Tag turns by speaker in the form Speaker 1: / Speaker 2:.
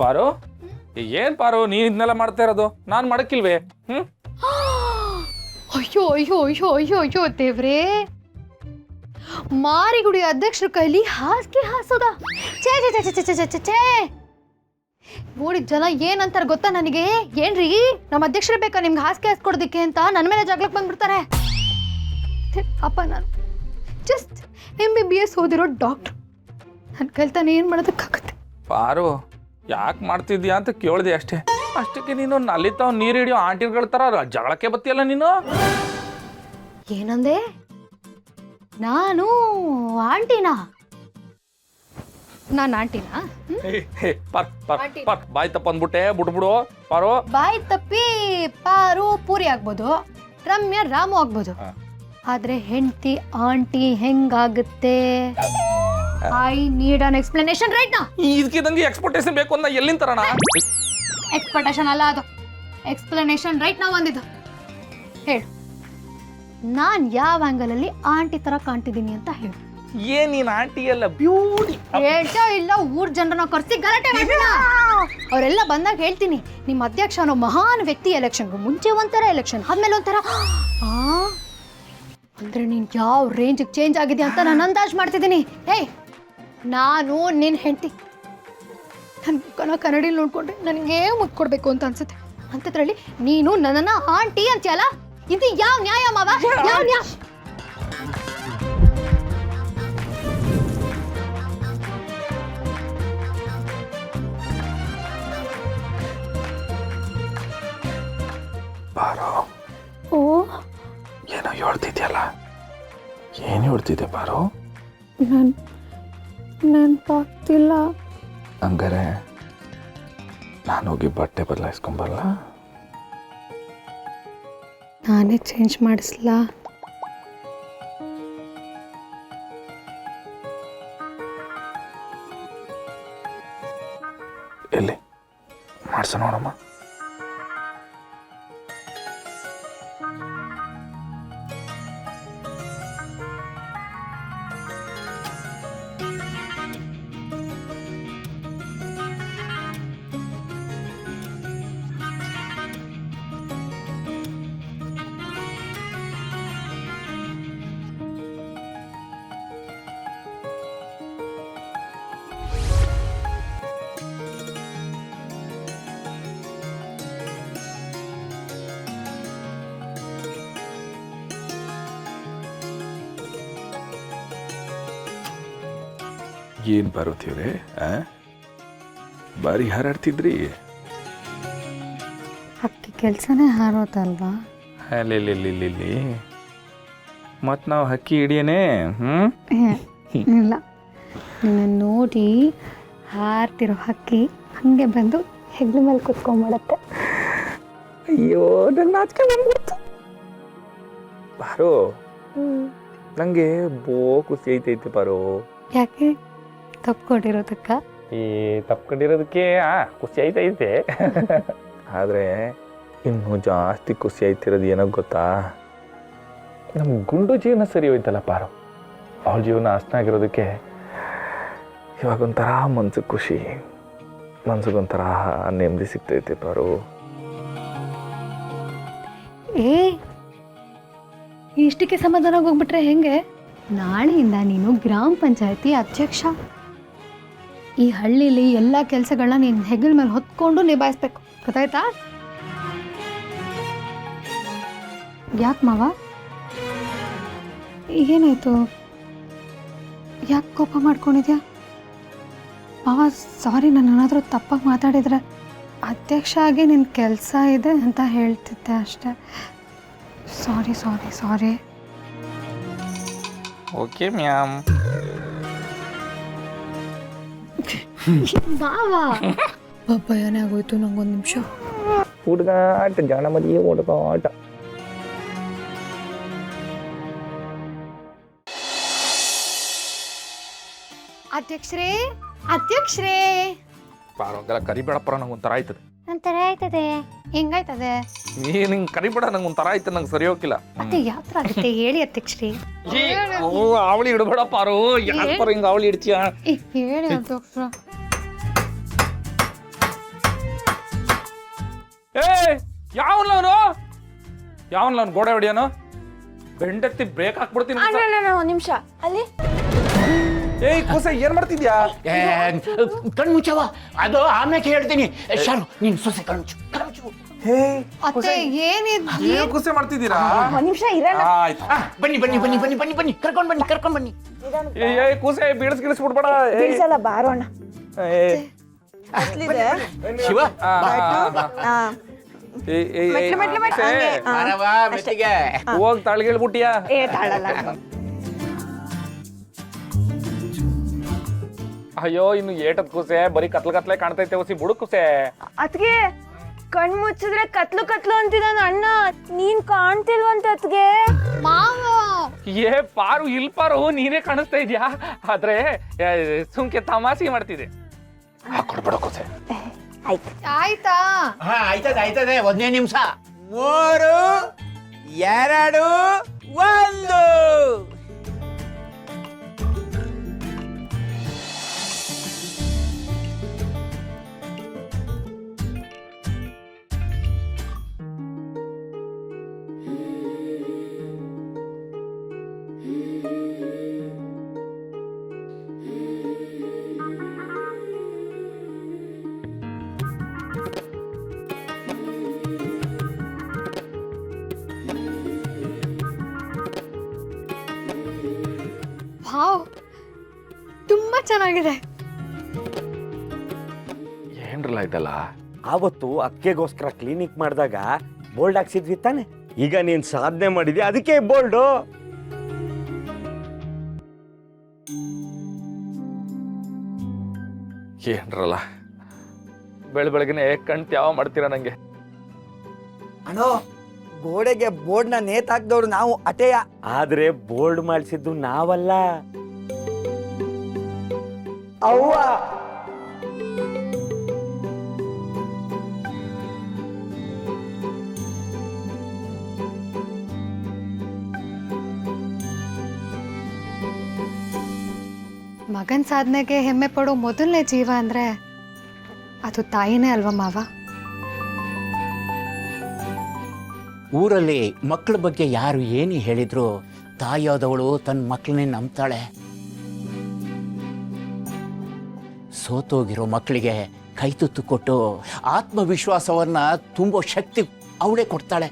Speaker 1: ಪಾರು ಏನ್ ಪಾರು ನೀನ್ ಇದನ್ನೆಲ್ಲ ಮಾಡ್ತಾ ಇರೋದು ನಾನ್ ಮಾಡಕ್ಕಿಲ್ವೇ
Speaker 2: ಅಯ್ಯೋ ಅಯ್ಯೋ ಅಯ್ಯೋ ಅಯ್ಯೋ ಅಯ್ಯೋ ದೇವ್ರೇ, ಮಾರಿಗುಡಿ ಅಧ್ಯಕ್ಷರ ಕೈಲಿ ಹಾಸಿಗೆ ಹಾಸೋದ? ಛೇ ಛೇ ಛೇ ಛೇ ಛೇ ಛೇ ಛೇ ಛೇ. ನೋಡಿದ ಜನ ಏನಂತಾರ ಗೊತ್ತಾ ನನಗೆ? ಏನ್ರಿ ನಮ್ಮ ಅಧ್ಯಕ್ಷರೇ ಬೇಕಾ ನಿಮ್ಗೆ ಹಾಸಿಗೆ ಹಾಸ್ಕೊಡೋದಕ್ಕೆ ಅಂತ ನನ್ನ ಮೇಲೆ ಜಗಳಕ್ಕೆ ಬಂದ್ಬಿಡ್ತಾರೆ. ಅಪ್ಪ ನಾನು ಜಸ್ಟ್ MBBS ಓದಿರೋ ಡಾಕ್ಟ್ರು, ನನ್ನ ಕಲ್ತಾನೆ ಏನು ಮಾಡೋದಕ್ಕಾಗತ್ತೆ?
Speaker 1: ಪಾರು ಯಾಕೆ ಮಾಡ್ತಿದ್ಯಾ ಅಂತ ಕೇಳಿದೆ ಅಷ್ಟೇ. ಅಷ್ಟಕ್ಕೆ ನೀನು ನಲ್ಲಿತಾವ್ ನೀರು ಹಿಡಿಯೋ ಆಂಟಿಗಳ ತರ ಜಗಳಕ್ಕೆ ಬತ್ತಿಯಲ್ಲ ನೀನು.
Speaker 2: ಏನಂದೆ? ನಾನು ಆಂಟಿನಾ? ನಾನು ಆಂಟಿನಾ?
Speaker 1: ಬಾಯ್ ತಪ್ಪ ಅಂದ್ಬಿಟ್ಟೆ, ಬಿಟ್ಬಿಡು ಪಾರು.
Speaker 2: ಬಾಯಿ ತಪ್ಪಿ ಪಾರು ಪೂರಿ ಆಗ್ಬೋದು, ರಮ್ಯಾ ರಾಮು ಆಗ್ಬೋದು, ಆದ್ರೆ ಹೆಂಡತಿ ಆಂಟಿ ಹೆಂಗಾಗುತ್ತೆ? I need an explanation right ನಾ.
Speaker 1: ಇದಕ್ಕೆ ನಂಗೆ ಎಕ್ಸ್ಪೆಕ್ಟೇಷನ್ ಬೇಕು ಅಂತ ಎಲ್ಲಿಂದ ತರೋಣ?
Speaker 2: ಎಕ್ಸ್ಪೆಕ್ಟೇಷನ್ ಅಲ್ಲ ಅದು, ಎಕ್ಸ್ಪ್ಲನೇಷನ್ ರೈಟ್ ನಾವು ಅಂದಿದ್ದು. ಹೇಳು, ನಾನು ಯಾವ ಆಂಗಲ್ ಅಲ್ಲಿ ಆಂಟಿ ತರ ಕಾಣ್ತಿದ್ದೀನಿ ಅಂತ ಹೇಳು.
Speaker 1: ಏನ್ ನೀನ್ ಆಂಟಿ ಎಲ್ಲ ಬ್ಯೂಟಿ
Speaker 2: ಹೇಳ್ತಾ ಇಲ್ಲ, ಊರ್ ಜನರನ್ನ ಕರ್ಸಿ ಗಲಾಟೆ ಮಾಡೋಣ. ಅವರೆಲ್ಲ ಬಂದಾಗ ಹೇಳ್ತೀನಿ, ನಿಮ್ಮ ಅಧ್ಯಕ್ಷ ಅನ್ನೋ ಮಹಾನ್ ವ್ಯಕ್ತಿ ಎಲೆಕ್ಷನ್ಗೂ ಮುಂಚೆ ಒಂಥರ, ಎಲೆಕ್ಷನ್ ಆದ್ಮೇಲೆ ಒಂಥರ. ಅಂದ್ರೆ ನೀನ್ ಯಾವ ರೇಂಜಿಗೆ ಚೇಂಜ್ ಆಗಿದೆ ಅಂತ ನಾನು ಅಂದಾಜು ಮಾಡ್ತಿದ್ದೀನಿ. ಏಯ್, ನಾನು ನಿನ್ನ ಹೆಂಡತಿ, ನನ್ನ ಕನ್ನಡಿಲಿ ನೋಡ್ಕೊಂಡ್ರೆ ನನಗೆ ಮುತ್ಕೊಡ್ಬೇಕು ಅಂತ ಅನ್ಸುತ್ತೆ. ಅಂಥದ್ರಲ್ಲಿ ನೀನು ನನ್ನನ್ನ ಆಂಟಿ ಅಂತೀಯಲ್ಲ, ಇದು ಯಾವ ನ್ಯಾಯ ಮಾವ? ಯಾವ ನ್ಯಾಯ?
Speaker 1: ಪಾರು,
Speaker 2: ಓ,
Speaker 1: ಏನೋ ಹೇಳ್ತಿದ್ಯಲ್ಲ, ಏನು ಹೇಳ್ತಿದ್ದೆ ಪಾರು?
Speaker 2: ನೆನಪಾಗ್ತಿಲ್ಲ.
Speaker 1: ಹಂಗಾರೆ ನಾನು ಹೋಗಿ ಬಟ್ಟೆ ಬದಲಾಯಿಸ್ಕೊಂಬಲ್ಲ?
Speaker 2: ನಾನೇ ಚೇಂಜ್ ಮಾಡಿಸ್ಲಾ?
Speaker 1: ಎಲ್ಲಿ ಮಾಡ್ಸ ನೋಡಮ್ಮ. ಏನು ಬರುತ್ತೀವ್ರೆ? ಬಾರಿ ಹಾರಾಡ್ತಿದ್ರಿ.
Speaker 2: ಅಕ್ಕಿ ಕೆಲಸನೇ ಹಾರೋದಲ್ವಾ?
Speaker 1: ಅಲ್ಲಿ ಮತ್ತು ನಾವು ಹಕ್ಕಿ ಹಿಡಿಯೇನೆ?
Speaker 2: ಇಲ್ಲ, ನಿನ್ನ ನೋಡಿ ಹಾರ್ತಿರೋ ಹಕ್ಕಿ ಹಂಗೆ ಬಂದು ಹೆಗ್ಲ ಮೇಲೆ ಕುತ್ಕೊಂಡ್ಬಿಡತ್ತೆ.
Speaker 1: ಅಯ್ಯೋ, ನನ್ನ ನಾಚಿಕೆ ಬಂದ್ಬಿಡ್ತು. ಪಾರು, ನನಗೆ ಖುಷಿ ಐತೈತೆ ಪಾರು.
Speaker 2: ಯಾಕೆ? ತಪ್ಕೊಂಡಿರೋದಕ್ಕ?
Speaker 1: ಈ ತಪ್ಕೊಂಡಿರೋದಕ್ಕೆ ಖುಷಿ ಐತೈತೆ. ಆದರೆ ಇನ್ನೂ ಜಾಸ್ತಿ ಖುಷಿ ಆಯ್ತಿರೋದು ಏನೋ ಗೊತ್ತಾ? ನಮ್ಮ ಗುಂಡು ಜೀವನ ಸರಿ ಹೋಯ್ತಲ್ಲ ಪಾರು. ಅವಳ ಜೀವನ ಹಸ್ನಾಗಿರೋದಕ್ಕೆ ಇವಾಗೊಂಥರ ಮನ್ಸಿಗೆ ಖುಷಿ, ಮನ್ಸಿಗೊಂಥರ ನೆಮ್ಮದಿ ಸಿಗ್ತೈತೆ ಪಾರು.
Speaker 2: ಇಷ್ಟಕ್ಕೆ ಸಮಾಧಾನ ಹೋಗ್ಬಿಟ್ರೆ ಹೆಂಗೆ? ನಾಳೆಯಿಂದ ನೀನು ಗ್ರಾಮ ಪಂಚಾಯತಿ ಅಧ್ಯಕ್ಷ. ಈ ಹಳ್ಳಿಲಿ ಎಲ್ಲ ಕೆಲಸಗಳನ್ನ ನೀನು ಹೆಗಲ ಮೇಲೆ ಹೊತ್ಕೊಂಡು ನಿಭಾಯಿಸ್ಬೇಕು, ಗೊತ್ತಾಯ್ತಾ? ಯಾಕೆ ಮಾವ, ಏನಾಯ್ತು? ಯಾಕೆ ಕೋಪ ಮಾಡ್ಕೊಂಡಿದ್ಯಾ ಮಾವ? ಸಾರಿ, ನಾನು ಏನಾದರೂ ತಪ್ಪಾಗಿ ಮಾತಾಡಿದ್ರೆ ಅಧ್ಯಕ್ಷ ಆಗಿ ನಿನ್ನ ಕೆಲಸ ಇದೆ ಅಂತ ಹೇಳ್ತಿದ್ದೆ ಅಷ್ಟೇ. Sorry sorry sorry.
Speaker 1: Okay ma'am.
Speaker 2: ಬಾವಾ ಪಾಪ ಏನಾಗೋಯ್ತು? ನಂಗೊಂದು ನಿಮಿಷ.
Speaker 1: ಹುಡುಗಾಟ, ಜಾಣ ಮದಿಯೇ ಹುಡುಗಾಟ.
Speaker 2: ಅಧ್ಯಕ್ಷರೇ, ಅಧ್ಯಕ್ಷರೇ.
Speaker 1: ಪಾರೋಗೆಲ್ಲ ಕರಿಬೇಡಪ್ಪರ, ನಂಗೊಂಥರ ಆಯ್ತದೆ.
Speaker 2: ಒಂಥರ ಆಯ್ತದೆ? ಹೆಂಗಾಯ್ತದೆ?
Speaker 1: ನೀನು ಹಿಂಗೆ ಕರಿಬೇಡ, ನಂಗೊಂಥರ ಆಯ್ತದೆ, ನಂಗೆ ಸರಿ ಹೋಗಿಲ್ಲ.
Speaker 2: ಮತ್ತೆ ಯಾವ ಥರ ಆಗುತ್ತೆ ಹೇಳಿ ಅಧ್ಯಕ್ಷರೇ.
Speaker 1: ಅವಳಿ ಇಡಬೇಡ ಪಾರು, ಯಾಕೆ ಪಾರು ಹಿಂಗೆ ಅವಳಿ ಇಡ್ತೀಯ?
Speaker 2: ಹೇಳಿ ಅಧ್ಯಕ್ಷ.
Speaker 1: ಯಾವನ್ಲವನು ಗೋಡೆ ಹೊಡಿಯೋನು ಬೆಂಡೆತ್ತಿ ಬ್ರೇಕ್ ಹಾಕ್ಬಿಡ್ತೀನಿ.
Speaker 3: ಒಂದ್ ನಿಮಿಷ ಅಲ್ಲಿ
Speaker 1: ಏಯ್ ಕೂಸೆ ಏನ್ ಮಾಡ್ತಿದ್ಯಾ?
Speaker 4: ಕಣ್ಮುಚ್ಚವ, ಅದು ಆಮೇಲೆ ಹೇಳ್ತೀನಿ. ಶಾಲು ನೀನ್ ಸೊಸೆ ಕಣ್ಮುಚ್ಚು.
Speaker 2: ಅತ್ತೆ ಏನಿದ್
Speaker 1: ಏನ್ ಕೂಸೆ ಮಾಡ್ತಿದ್ದೀರಾ?
Speaker 3: ಒಂದ್ ನಿಮಿಷ ಇರೋಣ.
Speaker 1: ಆಯ್ತು.
Speaker 4: ಬನ್ನಿ ಕರ್ಕೊಂಡ್ ಬನ್ನಿ.
Speaker 1: ಏಯ್ ಕೂಸೆ ಬೀಳಿಸ್ಬಿಡ್ಬೇಡ.
Speaker 3: ಬಿಡ್ಸಲ್ಲ ಬಾರೋಣ.
Speaker 4: ಶಿವ
Speaker 1: ಹೋಗ್ ತಾಳ್ಗೇಳ್ಬಿಟ್ಟಿಯಾ?
Speaker 3: ಏ ತಾಳಲ್ಲ.
Speaker 1: ಅಯ್ಯೋ ಇನ್ನು ಏಟದ್ ಕೂಸೆ ಬರೀ ಕತ್ಲೆ ಕಾಣ್ತೈತೆ. ಹೊಸಿ ಬುಡು ಕೂಸೆ.
Speaker 3: ಅತ್ಗೆ ಕಣ್ ಮುಚ್ಚಿದ್ರೆ ಕತ್ಲು ಅಂತಿದ್ದಾನ ಅಣ್ಣ. ನೀನ್ ಕಾಣ್ತಿಲ್ವಂತ ಅತ್ಗೆ.
Speaker 2: ಮಾವ
Speaker 1: ಏ ಪಾರು ಇಲ್ ಪಾರು, ನೀನೇ ಕಾಣಿಸ್ತಾ ಇದ್ಯಾ? ಆದ್ರೆ ಸುಮ್ಕೆ ತಮಾಷೆ ಮಾಡ್ತಿದೆ. ಕೊಡ್ಬೇಡ ಕೂಸೆ.
Speaker 3: ಆಯ್ತು
Speaker 2: ಆಯ್ತಾ?
Speaker 4: ಆಯ್ತದೆ. ಒಂದೇ ನಿಮಿಷ. 3 2 1.
Speaker 2: ವಾವ್ ತುಂಬಾ ಚೆನ್ನಾಗಿದೆ.
Speaker 1: ಏನ್ರಲ್ಲ ಇದಲ್ಲ?
Speaker 5: ಆವತ್ತು ಅಕ್ಕೆಗೋಸ್ಕರ ಕ್ಲಿನಿಕ್ ಮಾಡಿದಾಗ ಬೋಲ್ಡ್ ಹಾಕ್ಸಿದ್ವಿ ತಾನೆ. ಈಗ ನೀನ್ ಸಾಧನೆ ಮಾಡಿದ್ಯಾ, ಅದಕ್ಕೆ ಬೋಲ್ಡು.
Speaker 1: ಏನ್ರಲ್ಲ ಬೆಳಗ್ಗೆನೆ ಕಣ್ ತ್ಯಾವ ಮಾಡ್ತೀರಾ ನಂಗೆ.
Speaker 6: ಅಣ್ಣೋ, ಗೋಡೆಗೆ ಬೋರ್ಡ್ನ ನೇತಾಕ್ದವ್ರು ನಾವು ಅಟೆಯ.
Speaker 5: ಆದ್ರೆ ಬೋಲ್ಡ್ ಮಾಡಿಸಿದ್ದು ನಾವಲ್ಲ,
Speaker 6: ಅವ್ವ.
Speaker 2: ಮಗನ್ ಸಾಧನೆಗೆ ಹೆಮ್ಮೆ ಪಡೋ ಮೊದಲನೇ ಜೀವ ಅಂದ್ರೆ ಅದು ತಾಯಿನೇ ಅಲ್ವಾ ಮಾವ?
Speaker 4: ಊರಲ್ಲಿ ಮಕ್ಕಳ ಬಗ್ಗೆ ಯಾರು ಏನು ಹೇಳಿದ್ರು ತಾಯಿಯಾದವಳು ತನ್ನ ಮಕ್ಕಳನ್ನೇ ನಂಬ್ತಾಳೆ. ಸೋತೋಗಿರೋ ಮಕ್ಕಳಿಗೆ ಕೈ ತುತ್ತು ಕೊಟ್ಟು ಆತ್ಮವಿಶ್ವಾಸವನ್ನ ತುಂಬೋ ಶಕ್ತಿ ಅವಳೇ ಕೊಡ್ತಾಳೆ.